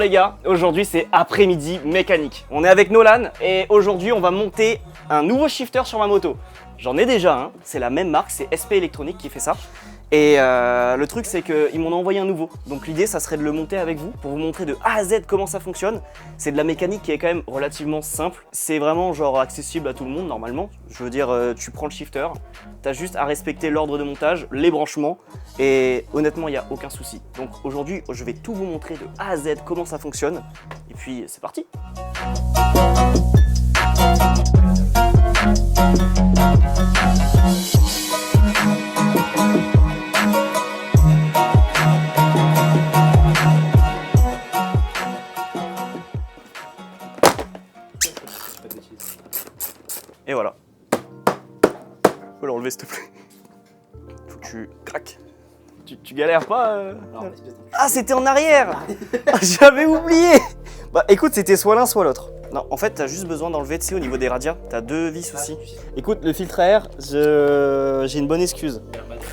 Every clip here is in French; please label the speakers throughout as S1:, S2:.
S1: les gars, aujourd'hui c'est après-midi mécanique. On est avec Nolan et aujourd'hui on va monter un nouveau shifter sur ma moto. J'en ai déjà un, c'est la même marque, c'est SP Electronic qui fait ça. Et le truc c'est qu'ils m'en ont envoyé un nouveau. Donc l'idée ça serait de le monter avec vous pour vous montrer de A à Z comment ça fonctionne. C'est de la mécanique qui est quand même relativement simple. C'est vraiment genre accessible à tout le monde normalement. Je veux dire tu prends le shifter, t'as juste à respecter l'ordre de montage, les branchements et honnêtement il n'y a aucun souci. Donc aujourd'hui je vais tout vous montrer de A à Z comment ça fonctionne. Et puis c'est parti. Et voilà. Faut l'enlever s'il te plaît. Faut que tu craques. Tu galères pas Ah c'était en arrière. J'avais oublié. Bah écoute, c'était soit l'un soit l'autre. Non, en fait t'as juste besoin d'enlever, tu sais, au niveau des radias. T'as deux vis aussi. Écoute, le filtre à air, j'ai une bonne excuse.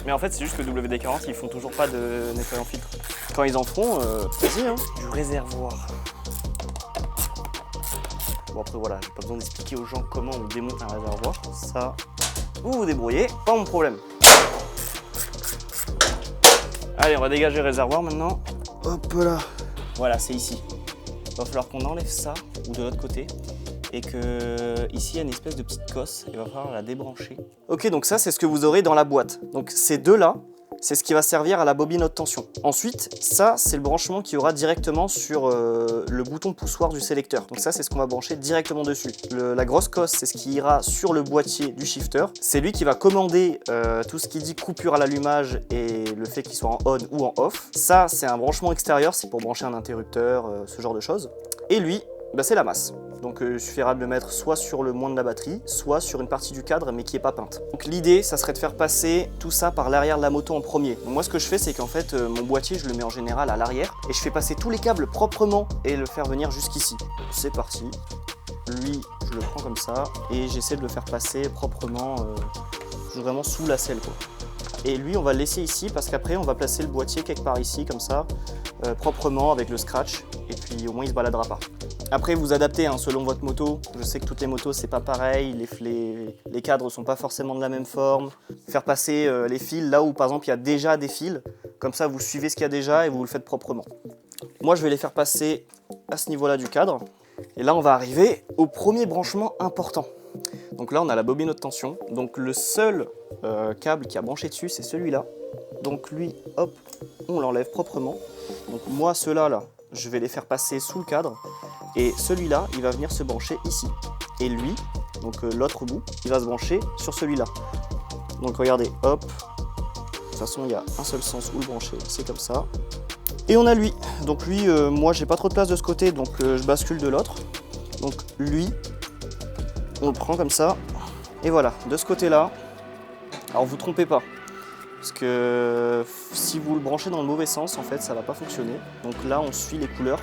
S1: Mais en fait c'est juste que WD-40 ils font toujours pas de nettoyant filtre. Quand ils en font, vas-y hein. Du réservoir. Bon après voilà, j'ai pas besoin d'expliquer aux gens comment on démonte un réservoir. Ça, vous vous débrouillez, pas mon problème. Allez, on va dégager le réservoir maintenant. Hop là. Voilà, c'est ici. Il va falloir qu'on enlève ça, ou de l'autre côté. Et que ici il y a une espèce de petite cosse, il va falloir la débrancher. Ok, donc ça c'est ce que vous aurez dans la boîte. Donc ces deux là, c'est ce qui va servir à la bobine haute tension. Ensuite, ça c'est le branchement qu'il y aura directement sur le bouton poussoir du sélecteur. Donc ça c'est ce qu'on va brancher directement dessus. La grosse cosse c'est ce qui ira sur le boîtier du shifter. C'est lui qui va commander tout ce qui dit coupure à l'allumage et le fait qu'il soit en on ou en off. Ça c'est un branchement extérieur, c'est pour brancher un interrupteur, ce genre de choses. Et lui, bah, c'est la masse. Donc il suffira de le mettre soit sur le moins de la batterie, soit sur une partie du cadre mais qui n'est pas peinte. Donc l'idée, ça serait de faire passer tout ça par l'arrière de la moto en premier. Donc moi ce que je fais, c'est qu'en fait mon boîtier, je le mets en général à l'arrière et je fais passer tous les câbles proprement et le faire venir jusqu'ici. C'est parti. Lui, je le prends comme ça et j'essaie de le faire passer proprement, vraiment sous la selle quoi. Et lui, on va le laisser ici parce qu'après, on va placer le boîtier quelque part ici, comme ça, proprement avec le scratch. Et puis au moins, il se baladera pas. Après, vous adaptez hein, selon votre moto. Je sais que toutes les motos, c'est pas pareil. Les cadres sont pas forcément de la même forme. Faire passer les fils là où, par exemple, il y a déjà des fils. Comme ça, vous suivez ce qu'il y a déjà et vous le faites proprement. Moi, je vais les faire passer à ce niveau-là du cadre. Et là, on va arriver au premier branchement important. Donc là, on a la bobine haute tension. Donc le seul câble qui a branché dessus, c'est celui-là. Donc lui, hop, on l'enlève proprement. Donc moi, ceux-là, là, je vais les faire passer sous le cadre. Et celui-là, il va venir se brancher ici. Et lui, donc l'autre bout, il va se brancher sur celui-là. Donc regardez, hop. De toute façon, il y a un seul sens où le brancher, c'est comme ça. Et on a lui. Donc lui, moi, j'ai pas trop de place de ce côté, donc je bascule de l'autre. Donc lui, on le prend comme ça. Et voilà, de ce côté-là. Alors vous trompez pas. Parce que si vous le branchez dans le mauvais sens, en fait, ça va pas fonctionner. Donc là, on suit les couleurs.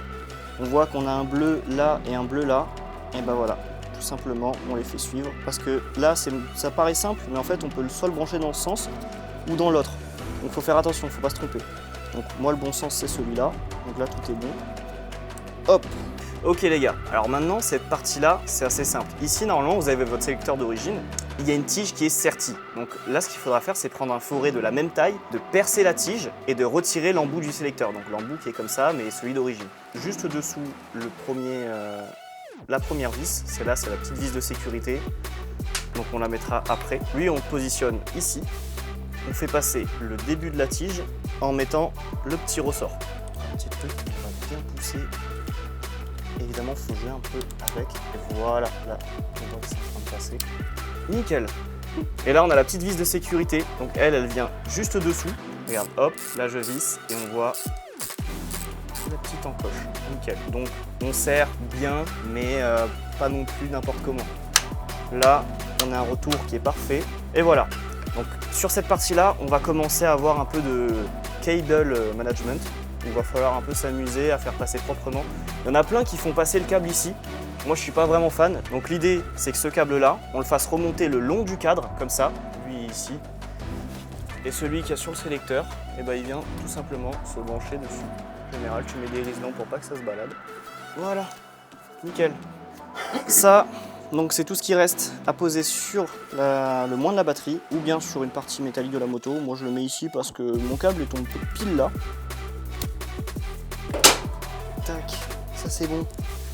S1: On voit qu'on a un bleu là et un bleu là. Et ben voilà, tout simplement, on les fait suivre. Parce que là, ça paraît simple, mais en fait, on peut soit le brancher dans ce sens ou dans l'autre. Donc il faut faire attention, il ne faut pas se tromper. Donc moi, le bon sens, c'est celui-là. Donc là, tout est bon. Hop. Ok les gars, alors maintenant cette partie-là, c'est assez simple. Ici, normalement, vous avez votre sélecteur d'origine. Il y a une tige qui est sertie. Donc là, ce qu'il faudra faire, c'est prendre un forêt de la même taille, de percer la tige et de retirer l'embout du sélecteur. Donc l'embout qui est comme ça, mais celui d'origine. Juste dessous, la première vis, celle-là, c'est la petite vis de sécurité. Donc on la mettra après. Lui, on le positionne ici. On fait passer le début de la tige en mettant le petit ressort. Un petit truc qui va bien pousser. Évidemment, il faut jouer un peu avec. Et voilà, là, on voit que c'est en train de passer. Nickel. Et là, on a la petite vis de sécurité. Donc elle vient juste dessous. Regarde, hop, là je visse et on voit la petite encoche. Nickel. Donc on serre bien, mais pas non plus n'importe comment. Là, on a un retour qui est parfait. Et voilà. Donc sur cette partie-là, on va commencer à avoir un peu de cable management. Il va falloir un peu s'amuser à faire passer proprement. Il y en a plein qui font passer le câble ici. Moi, je suis pas vraiment fan. Donc l'idée, c'est que ce câble-là, on le fasse remonter le long du cadre, comme ça. Lui ici. Et celui qui est sur le sélecteur, eh ben, il vient tout simplement se brancher dessus. général, tu mets des riselons pour pas que ça se balade. Voilà, nickel. Ça, donc c'est tout ce qui reste à poser sur le moins de la batterie ou bien sur une partie métallique de la moto. Moi je le mets ici parce que mon câble est tombé pile là. Tac, ça c'est bon.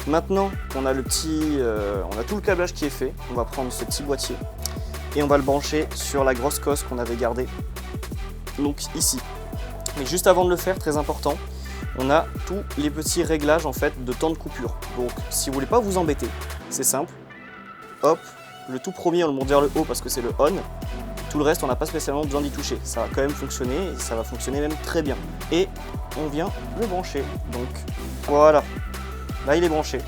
S1: Maintenant qu'on a on a tout le câblage qui est fait, on va prendre ce petit boîtier et on va le brancher sur la grosse cosse qu'on avait gardée, donc ici. Mais juste avant de le faire, très important, on a tous les petits réglages en fait de temps de coupure. Donc si vous voulez pas vous embêter, c'est simple. Hop, le tout premier on le monte vers le haut parce que c'est le on. Tout le reste on n'a pas spécialement besoin d'y toucher. Ça va quand même fonctionner et ça va fonctionner même très bien. Et on vient le brancher. Donc voilà, là il est branché.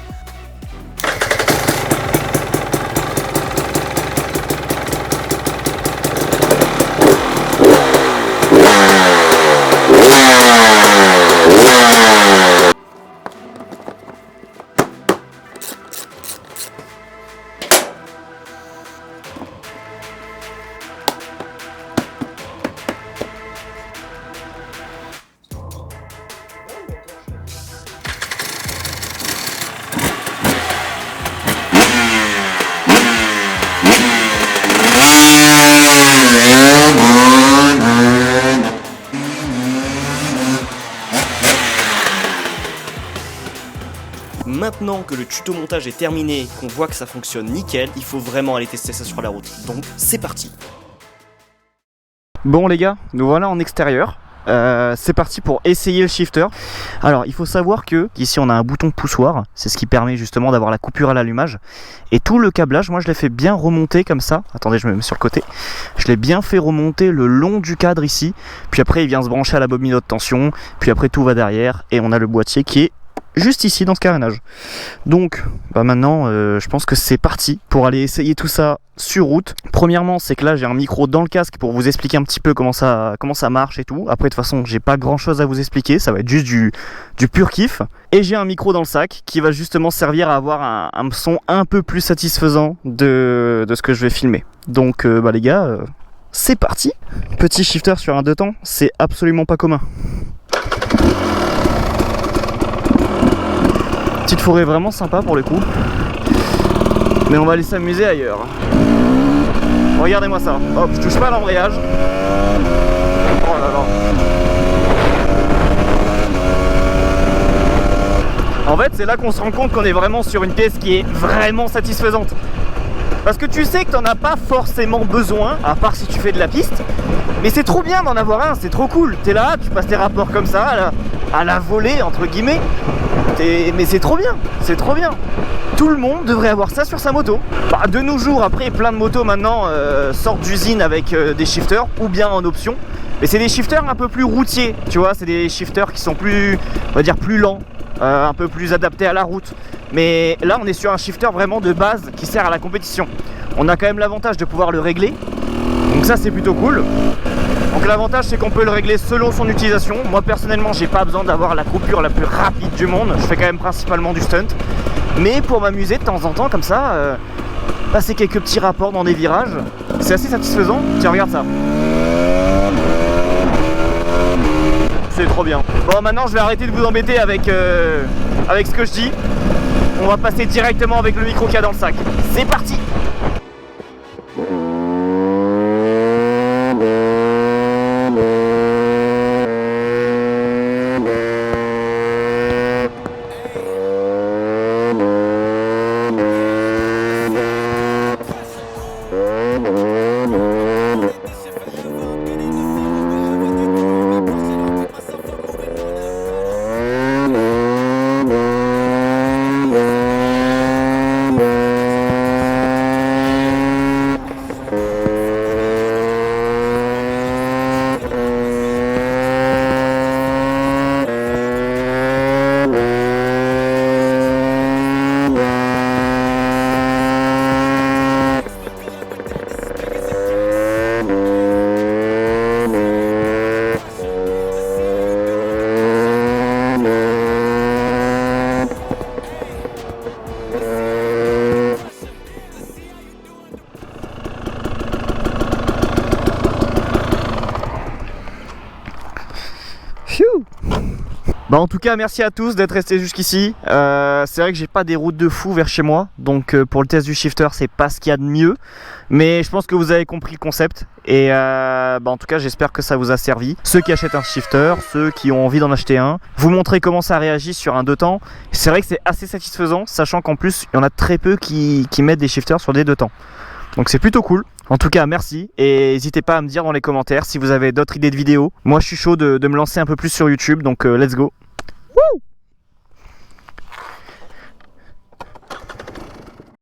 S1: Maintenant que le tuto montage est terminé, qu'on voit que ça fonctionne nickel, il faut vraiment aller tester ça sur la route. Donc c'est parti. Bon les gars, nous voilà en extérieur. C'est parti pour essayer le shifter. Alors il faut savoir que ici on a un bouton poussoir, c'est ce qui permet justement d'avoir la coupure à l'allumage. Et tout le câblage, moi je l'ai fait bien remonter comme ça. Attendez, je me mets sur le côté. Je l'ai bien fait remonter le long du cadre ici. Puis après il vient se brancher à la bobine haute tension. Puis après tout va derrière et on a le boîtier qui est juste ici dans ce carénage. Donc maintenant je pense que c'est parti pour aller essayer tout ça sur route. Premièrement c'est que là j'ai un micro dans le casque pour vous expliquer un petit peu comment ça marche et tout. Après de toute façon j'ai pas grand chose à vous expliquer, ça va être juste du pur kiff. Et j'ai un micro dans le sac qui va justement servir à avoir un son un peu plus satisfaisant de ce que je vais filmer. Donc les gars, c'est parti. Petit shifter sur un 2 temps, c'est absolument pas commun. Petite forêt vraiment sympa pour le coup. Mais on va aller s'amuser ailleurs. Regardez-moi ça. Hop, je touche pas à l'embrayage. Oh là là. En fait, c'est là qu'on se rend compte qu'on est vraiment sur une pièce qui est vraiment satisfaisante. Parce que tu sais que t'en as pas forcément besoin, à part si tu fais de la piste. Mais c'est trop bien d'en avoir un, c'est trop cool. T'es là, tu passes tes rapports comme ça, à la volée, entre guillemets. Mais c'est trop bien, c'est trop bien. Tout le monde devrait avoir ça sur sa moto. De nos jours, après, plein de motos maintenant sortent d'usine avec des shifters, ou bien en option. Mais c'est des shifters un peu plus routiers, tu vois, c'est des shifters qui sont plus, on va dire, plus lents, un peu plus adaptés à la route. Mais là, on est sur un shifter vraiment de base qui sert à la compétition. On a quand même l'avantage de pouvoir le régler. Donc ça, c'est plutôt cool. Donc l'avantage, c'est qu'on peut le régler selon son utilisation. Moi, personnellement, j'ai pas besoin d'avoir la coupure la plus rapide du monde. Je fais quand même principalement du stunt. Mais pour m'amuser de temps en temps, comme ça, passer quelques petits rapports dans des virages, c'est assez satisfaisant. Tiens, regarde ça. C'est trop bien. Bon, maintenant, je vais arrêter de vous embêter avec ce que je dis. On va passer directement avec le micro qu'il y a dans le sac. C'est parti!
S2: Bah en tout cas merci à tous d'être restés jusqu'ici. C'est vrai que j'ai pas des routes de fou vers chez moi, donc pour le test du shifter c'est pas ce qu'il y a de mieux, mais je pense que vous avez compris le concept et en tout cas j'espère que ça vous a servi. Ceux qui achètent un shifter, ceux qui ont envie d'en acheter un, vous montrer comment ça réagit sur un 2 temps. C'est vrai que c'est assez satisfaisant, sachant qu'en plus il y en a très peu qui mettent des shifters sur des 2 temps, donc c'est plutôt cool. En tout cas merci, et n'hésitez pas à me dire dans les commentaires si vous avez d'autres idées de vidéos. Moi je suis chaud de me lancer un peu plus sur YouTube, donc let's go. Woo!